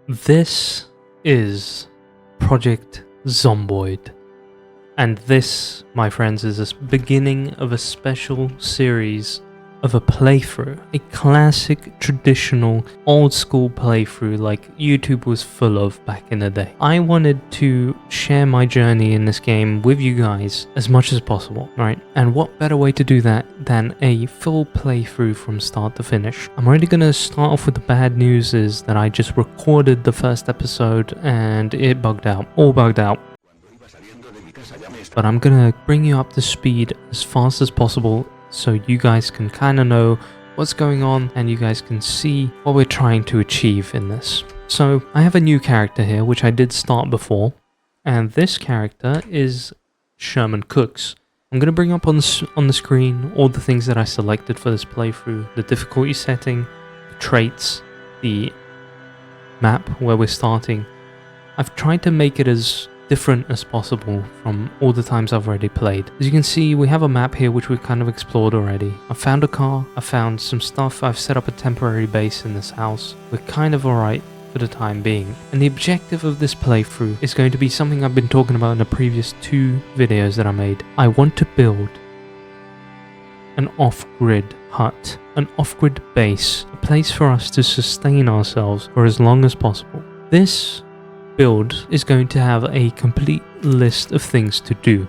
This is Project Zomboid, and this, my friends, is the beginning of a special series of a playthrough, a classic, traditional, old-school playthrough like YouTube was full of back in the day. I wanted to share my journey in this game with you guys as much as possible, right? And what better way to do that than a full playthrough from start to finish? I'm already going to start off with the bad news is that I just recorded the first episode and it bugged out, all bugged out. But I'm going to bring you up to speed as fast as possible so you guys can kind of know what's going on and you guys can see what we're trying to achieve in this. So I have a new character here, which I did start before, and this character is Sherman Cooks. I'm going to bring up on the screen all the things that I selected for this playthrough, the difficulty setting, the traits, the map where we're starting. I've tried to make it as different as possible from all the times I've already played. As you can see, we have a map here which we've kind of explored already. I found a car, I found some stuff, I've set up a temporary base in this house. We're kind of alright for the time being. And the objective of this playthrough is going to be something I've been talking about in the previous 2 videos that I made. I want to build an off-grid hut, an off-grid base, a place for us to sustain ourselves for as long as possible. This build is going to have a complete list of things to do.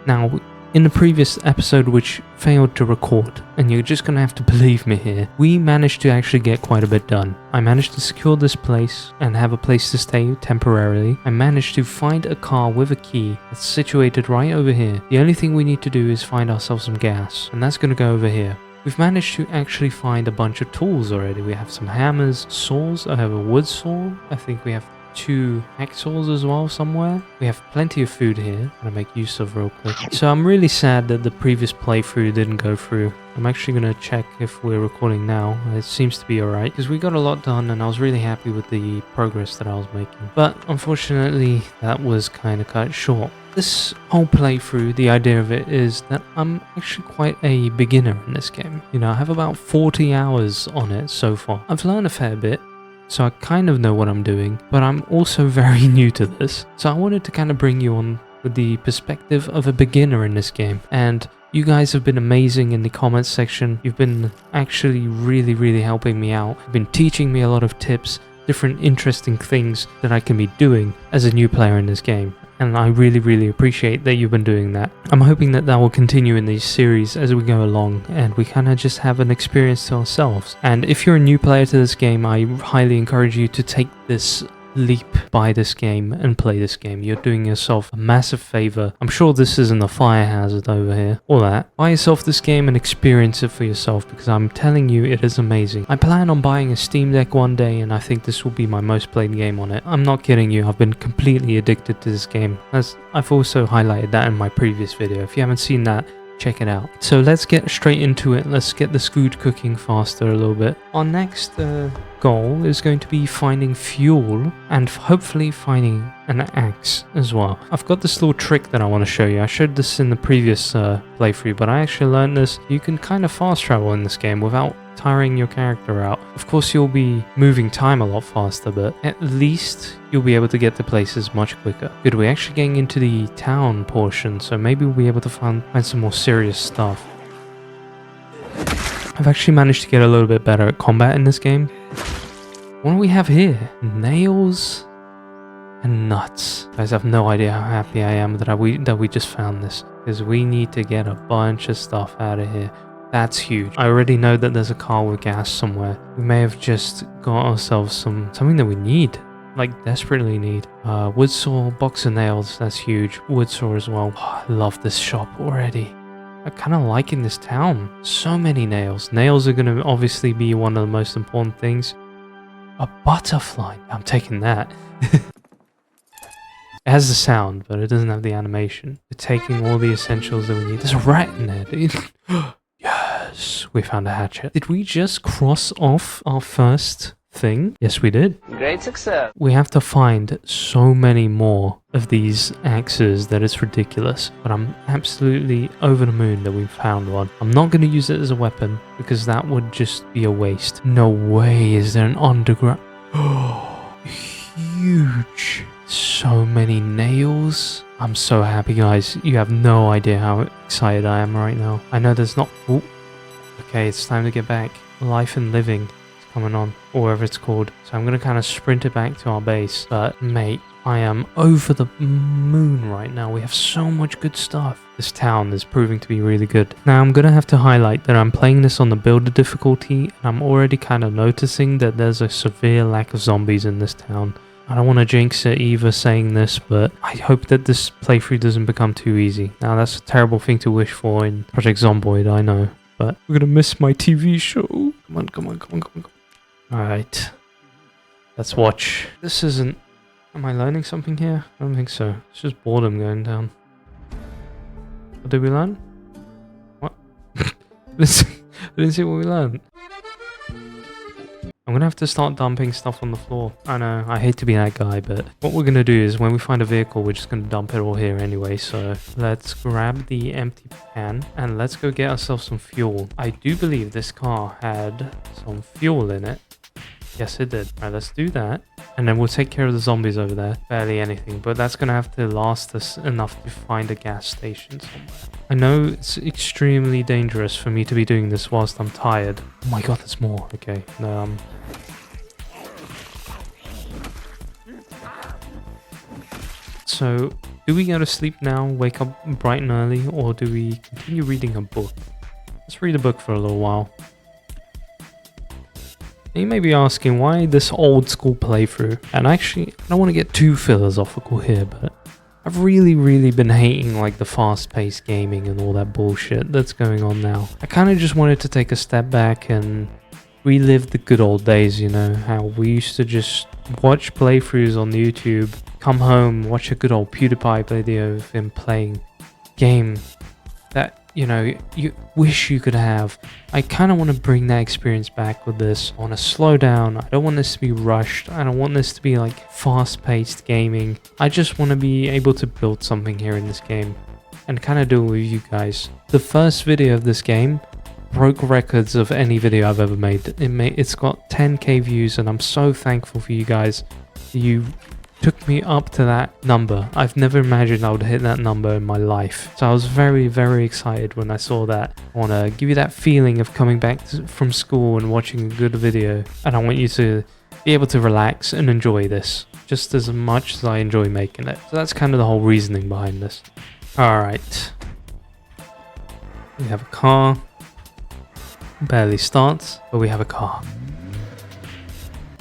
Now, in the previous episode which failed to record, and you're just going to have to believe me here, we managed to actually get quite a bit done. I managed to secure this place and have a place to stay temporarily. I managed to find a car with a key that's situated right over here. The only thing we need to do is find ourselves some gas, and that's going to go over here. We've managed to actually find a bunch of tools already. We have some hammers, saws, I have a wood saw, I think we have 2 hacksaws as well somewhere. We have plenty of food here I'm gonna make use of real quick. So I'm really sad that the previous playthrough didn't go through. I'm actually gonna check if we're recording now. It seems to be alright because we got a lot done and I was really happy with the progress that I was making. But unfortunately that was kind of cut short. This whole playthrough, the idea of it is that I'm actually quite a beginner in this game. You know, I have about 40 hours on it so far. I've learned a fair bit, so I kind of know what I'm doing, but I'm also very new to this. So I wanted to kind of bring you on with the perspective of a beginner in this game. And you guys have been amazing in the comments section. You've been actually really helping me out. You've been teaching me a lot of tips, different interesting things that I can be doing as a new player in this game. And I really appreciate that you've been doing that. I'm hoping that will continue in these series as we go along and we kind of just have an experience to ourselves. And if you're a new player to this game, I highly encourage you to take this leap, buy this game and play this game. You're doing yourself a massive favor. I'm sure this isn't a fire hazard over here, all that. Buy yourself this game and experience it for yourself because I'm telling you it is amazing. I plan on buying a Steam Deck one day and I think this will be my most played game on it. I'm not kidding you, I've been completely addicted to this game, as I've also highlighted that in my previous video. If you haven't seen that, check it out. So let's get straight into it. Let's get this food cooking faster a little bit. Our next goal is going to be finding fuel and hopefully finding an axe as well. I've got this little trick that I want to show you. I showed this in the previous playthrough, but I actually learned this. You can kind of fast travel in this game without tiring your character out. Of course you'll be moving time a lot faster, but at least you'll be able to get to places much quicker. Good, we're actually getting into the town portion, so maybe we'll be able to find some more serious stuff. I've actually managed to get a little bit better at combat in this game. What do we have here? Nails and nuts. Guys, I have no idea how happy I am that we just found this, because we need to get a bunch of stuff out of here. That's huge. I already know that there's a car with gas somewhere. We may have just got ourselves something that we need, like desperately need. Wood saw, box of nails, that's huge. Wood saw as well. Oh, I love this shop already. I'm kind of liking this town. So many nails. Nails are going to obviously be one of the most important things. A butterfly. I'm taking that. It has the sound, but it doesn't have the animation. We're taking all the essentials that we need. There's a rat in there, dude. Yes, we found a hatchet. Did we just cross off our first thing? Yes, we did. Great success. We have to find so many more of these axes that it's ridiculous. But I'm absolutely over the moon that we found one. I'm not going to use it as a weapon because that would just be a waste. No way is there an underground... many nails. I'm so happy, guys. You have no idea how excited I am right now. I know there's not... Ooh. Okay, it's time to get back. Life and Living is coming on, or whatever it's called. So I'm going to kind of sprint it back to our base. But, mate, I am over the moon right now. We have so much good stuff. This town is proving to be really good. Now, I'm going to have to highlight that I'm playing this on the builder difficulty, and I'm already kind of noticing that there's a severe lack of zombies in this town. I don't want to jinx it either saying this, but I hope that this playthrough doesn't become too easy. Now, that's a terrible thing to wish for in Project Zomboid, I know. But we're gonna miss my TV show. Come on, come on, come on, come on. Alright. Let's watch. This isn't... Am I learning something here? I don't think so. It's just boredom going down. What did we learn? What? I didn't see what we learned. I'm gonna have to start dumping stuff on the floor. I know, I hate to be that guy, but what we're gonna do is when we find a vehicle, we're just gonna dump it all here anyway. So let's grab the empty can and let's go get ourselves some fuel. I do believe this car had some fuel in it. Yes, it did. All right, let's do that. And then we'll take care of the zombies over there. Barely anything, but that's going to have to last us enough to find a gas station somewhere. I know it's extremely dangerous for me to be doing this whilst I'm tired. Oh my god, there's more. Okay, no, So, do we go to sleep now, wake up bright and early, or do we continue reading a book? Let's read a book for a little while. You may be asking why this old school playthrough, and actually I don't want to get too philosophical here, but I've really been hating like the fast-paced gaming and all that bullshit that's going on now. I kind of just wanted to take a step back and relive the good old days, you know, how we used to just watch playthroughs on YouTube, come home, watch a good old PewDiePie video of him playing game that, you know, you wish you could have. I kind of want to bring that experience back with this. I want to slow down. I don't want this to be rushed. I don't want this to be like fast-paced gaming. I just want to be able to build something here in this game and kind of do it with you guys. The first video of this game broke records of any video I've ever made. It's got 10k views and I'm so thankful for you guys. You took me up to that number. I've never imagined I would hit that number in my life. So I was very excited when I saw that. I want to give you that feeling of coming back from school and watching a good video. And I want you to be able to relax and enjoy this just as much as I enjoy making it. So that's kind of the whole reasoning behind this. Alright. We have a car. Barely starts, but we have a car.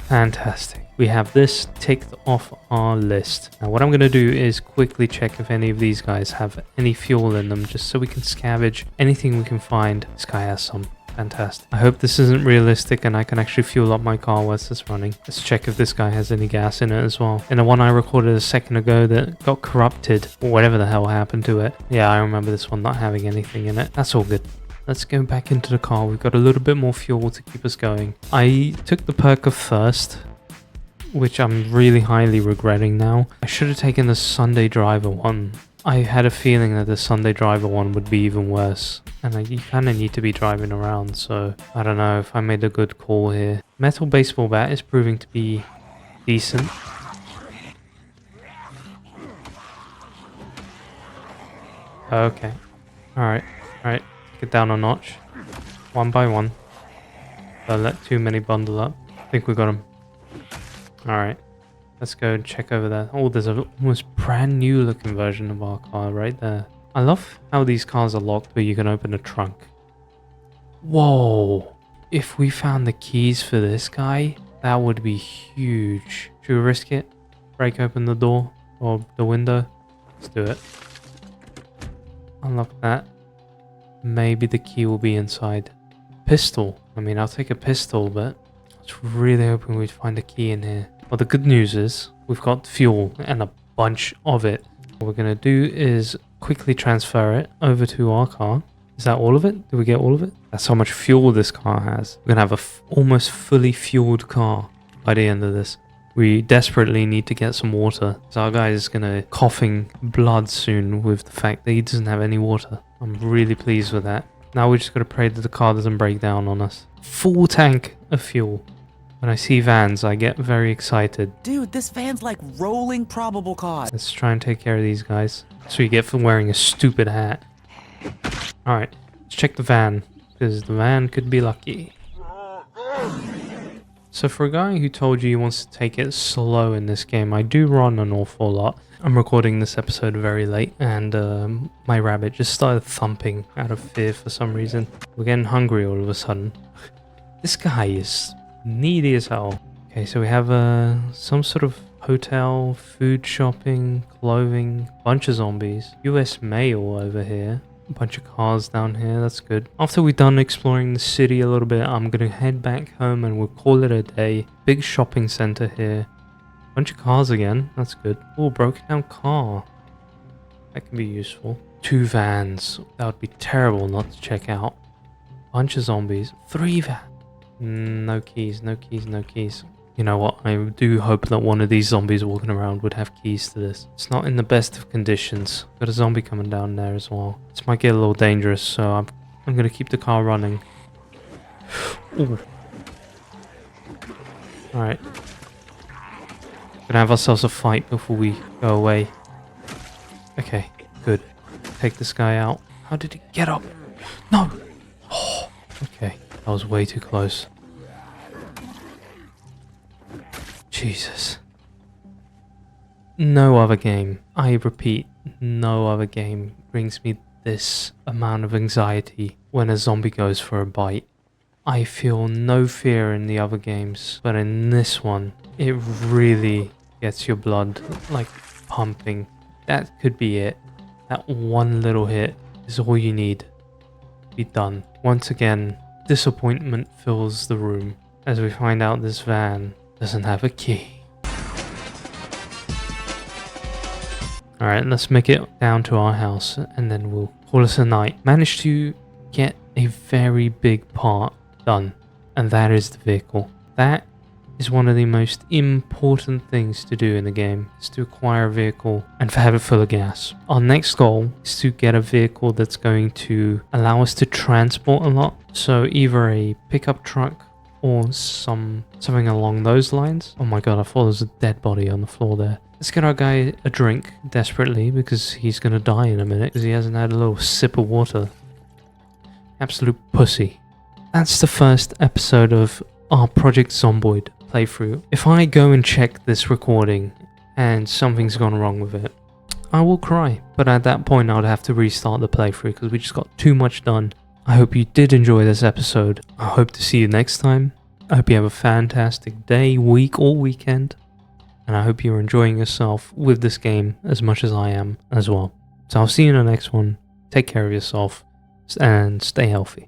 Fantastic. We have this ticked off our list. Now what I'm going to do is quickly check if any of these guys have any fuel in them, just so we can scavenge anything we can find. This guy has some. Fantastic. I hope this isn't realistic and I can actually fuel up my car whilst it's running. Let's check if this guy has any gas in it as well. And the one I recorded a second ago that got corrupted, or whatever the hell happened to it. Yeah, I remember this one not having anything in it. That's all good. Let's go back into the car. We've got a little bit more fuel to keep us going. I took the perk of thirst, which I'm really highly regretting now. I should have taken the Sunday driver one. I had a feeling that the Sunday driver one would be even worse. And you kind of need to be driving around, so I don't know if I made a good call here. Metal baseball bat is proving to be decent. Okay. Alright. Alright. Take it down a notch. One by one. Don't let too many bundle up. I think we got him. Alright, let's go and check over there. Oh, there's a almost brand new looking version of our car right there. I love how these cars are locked, but you can open a trunk. Whoa! If we found the keys for this guy, that would be huge. Should we risk it? Break open the door or the window? Let's do it. Unlock that. Maybe the key will be inside. Pistol. I mean, I'll take a pistol, but I was really hoping we'd find a key in here. Well, the good news is we've got fuel and a bunch of it. What we're going to do is quickly transfer it over to our car. Is that all of it? Did we get all of it? That's how much fuel this car has. We're going to have a almost fully fueled car by the end of this. We desperately need to get some water. So our guy is going to coughing blood soon with the fact that he doesn't have any water. I'm really pleased with that. Now we just got to pray that the car doesn't break down on us. Full tank of fuel. When I see vans, I get very excited. Dude, this van's like rolling probable cause. Let's try and take care of these guys. That's what you get for wearing a stupid hat. Alright, let's check the van, because the van could be lucky. So for a guy who told you he wants to take it slow in this game, I do run an awful lot. I'm recording this episode very late, and my rabbit just started thumping out of fear for some reason. We're getting hungry all of a sudden. This guy is needy as hell. Okay, so we have some sort of hotel, food shopping, clothing, bunch of zombies, US mail over here. A bunch of cars down here, that's good. After we're done exploring the city a little bit, I'm gonna head back home and we'll call it a day. Big shopping center here. Bunch of cars again, that's good. Oh, broken down car. That can be useful. 2 vans, that would be terrible not to check out. Bunch of zombies. 3 vans. No keys, no keys, no keys. You know what, I do hope that one of these zombies walking around would have keys to this. It's not in the best of conditions. Got a zombie coming down there as well. This might get a little dangerous, so I'm gonna keep the car running. Ooh. Alright. Gonna have ourselves a fight before we go away. Okay, good. Take this guy out. How did he get up? No! Oh, okay, that was way too close. Jesus. No other game, I repeat, no other game brings me this amount of anxiety when a zombie goes for a bite. I feel no fear in the other games, but in this one, it really gets your blood like pumping. That could be it. That one little hit is all you need to be done. Once again, disappointment fills the room as we find out this van doesn't have a key. Alright, let's make it down to our house and then we'll call it a night. Managed to get a very big part done, and that is the vehicle. That is one of the most important things to do in the game, is to acquire a vehicle and have it full of gas. Our next goal is to get a vehicle that's going to allow us to transport a lot. So either a pickup truck or something along those lines. Oh my god, I thought there was a dead body on the floor there. Let's get our guy a drink desperately because he's gonna die in a minute because he hasn't had a little sip of water. Absolute pussy. That's the first episode of our Project Zomboid playthrough. If I go and check this recording and something's gone wrong with it, I will cry. But at that point I would have to restart the playthrough because we just got too much done. I hope you did enjoy this episode. I hope to see you next time. I hope you have a fantastic day, week, or weekend. And I hope you're enjoying yourself with this game as much as I am as well. So I'll see you in the next one. Take care of yourself and stay healthy.